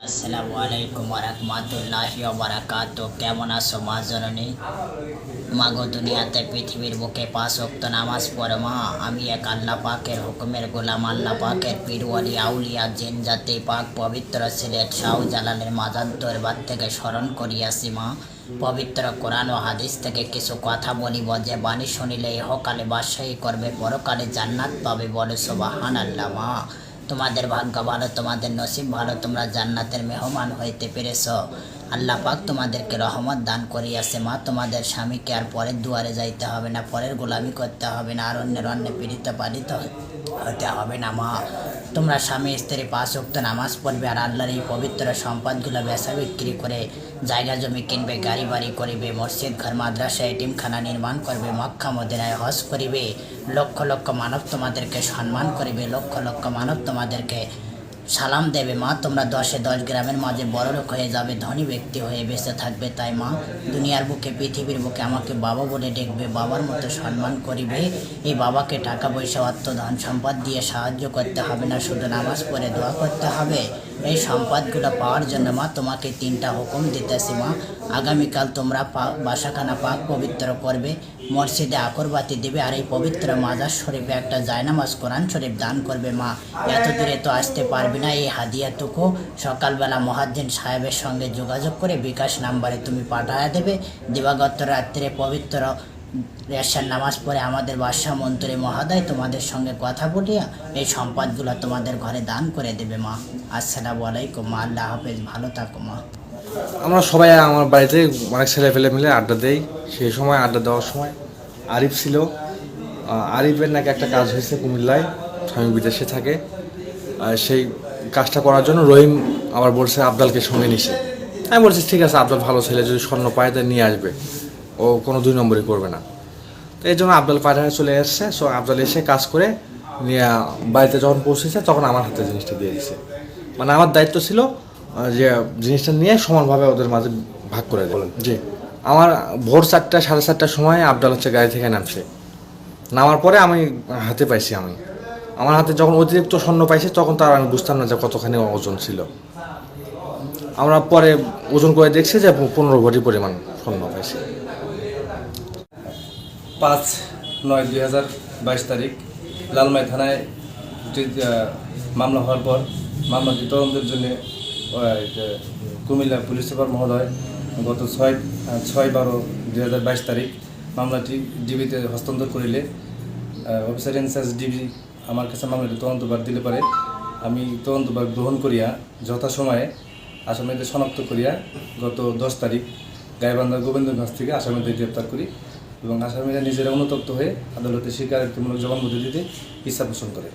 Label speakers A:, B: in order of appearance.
A: আসসালামু আলাইকুম ওয়া রাহমাতুল্লাহি ওয়া বারাকাতুহু। কেমন আছো মা জননী? মাগো দুনিয়াতে পৃথিবীর বুকে ৫ ওয়াক্ত নামাজ পড়ো মা। আমি এক আল্লাহ পাকের হুকুমের গোলাম, আল্লাহ পাকের পীর ওয়ালি আউলিয়া জিন জাতি পাক পবিত্র সিলেট শাহজালালের মাজার দরবার থেকে স্মরণ করিয়াছি মা। পবিত্র কোরআন ও হাদিস থেকে কিছু কথা বলিব, যে বাণী শুনিলে ইহকালে বাদশাহী করবে, পরকালে জান্নাত পাবে। বলো সুবহানাল্লাহ মা। তোমাদের ভাগ্য ভালো, তোমাদের নসিব ভালো, তোমরা জান্নাতের মেহমান হইতে পেরেছ। আল্লাহ পাক তোমাদেরকে রহমত দান করিয়াছে মা। তোমাদের স্বামীকে আর পরের দুয়ারে যাইতে হবে না, পরের গোলামি করতে হবে না, আর অন্যের পীড়িত পালিত হতে হবে না মা। তোমরা স্বামী স্ত্রী ৫ ওয়াক্ত নামাজ পড়বে, আর আল্লাহর এই পবিত্র সম্পদগুলো বেচা বিক্রি করে জায়গা জমি কিনবে, গাড়ি বাড়ি করিবে, মসজিদ ঘর মাদ্রাসা এতিমখানা নির্মাণ করবে, মক্কা মদিনায় হজ করিবে। লক্ষ লক্ষ মানব তোমাদেরকে সম্মান করিবে, লক্ষ লক্ষ মানব তোমাদেরকে সালাম দেবে মা। তোমরা 10 গ্রামের মাঝে বড়লোক হয়ে যাবে, ধনী ব্যক্তি হয়ে বেঁচে থাকবে। তাই মা, দুনিয়ার বুকে পৃথিবীর বুকে আমাকে বাবা বলে ডেকবে, বাবার মতো সম্মান করিবে। এই বাবাকে টাকা পয়সা অর্থ ধন সম্পদ দিয়ে সাহায্য করতে হবে না, শুধু নামাজ পড়ে দোয়া করতে হবে। এই সম্পদগুলো পাওয়ার জন্য মা তোমাকে 3টা হুকুম দিতেছি মা। আগামীকাল তোমরা বাসাখানা পাক পবিত্র করবে, মসজিদে আকরবাতি দেবে, আর এই পবিত্র মাজার শরীফে একটা জায়নামাজ কোরআন শরীফ দান করবে মা। এত দূরে তো আসতে পারবি না, এই হাদিয়াটুকু সকালবেলা মুয়াজ্জিন সাহেবের সঙ্গে যোগাযোগ করে বিকাশ নাম্বারে তুমি পাঠায়া দেবে। দিবাগত রাত্রে পবিত্র রেশার নামাজ পড়ে আমাদের বাদশাহ মন্ত্রী মহোদয় তোমাদের সঙ্গে কথা বলিয়া এই সম্পদগুলো তোমাদের ঘরে দান করে দেবে মা। আসসালামু আলাইকুম মা। আল্লাহ হাফেজ, ভালো থাকো মা।
B: আমরা সবাই আমার বাড়িতে অনেক ছেলে পেলে মিলে আড্ডা দেই। সেই সময় আড্ডা দেওয়ার সময় আরিফ ছিল। আরিফের নাকি একটা কাজ হয়েছে কুমিল্লায়, স্বামী বিদেশে থাকে। সেই কাজটা করার জন্য রহিম আবার বলছে আবদালকে সঙ্গে নিছে। আমি বলছি ঠিক আছে, আবদাল ভালো ছেলে, যদি স্বর্ণ পায় তাই নিয়ে আসবে, ও কোনো 2 নম্বরই করবে না। তো এই জন্য আবদাল পায়রায় চলে এসছে। সো আবদাল এসে কাজ করে নিয়ে বাড়িতে যখন পৌঁছেছে তখন আমার হাতে জিনিসটা দিয়ে দিছে। মানে আমার দায়িত্ব ছিল যে জিনিসটা নিয়ে সমানভাবে ওদের মাঝে ভাগ করে দেবেন। জি, আমার ভোর 4টা 4:30টার সময় আবদাল গাড়ি থেকে নামছে। নামার পরে আমি হাতে পাইছি, আমার হাতে যখন অতিরিক্ত স্বর্ণ পাইছি তখন তার আমি বুঝতাম না যে কতখানি ওজন ছিল। আমরা পরে ওজন করে দেখছি যে 15 ভরি পরিমাণ স্বর্ণ পাইছি।
C: 5/9/2022 তারিখ লালমাই থানায় মামলা হওয়ার পর মামলাটি তদন্তের জন্য কুমিল্লা পুলিশ সুপার মহোদয় গত 6/12/2022 তারিখ মামলাটি ডিবিতে হস্তান্তর করিলে অফিসার ইনচার্জ ডিবি আমার কাছে মামলাটি তদন্তভার দিলে পারে আমি তদন্তভার গ্রহণ করিয়া যথাসময়ে আসামিদের শনাক্ত করিয়া গত 10 তারিখ গাইবান্ধা গোবিন্দগঞ্জ থেকে আসামিদের গ্রেপ্তার করি এবং আসামিরা নিজেরা অনুতপ্ত হয়ে আদালতে স্বীকারোক্তিমূলক জবানবন্দি দিতে ইচ্ছা পোষণ করে।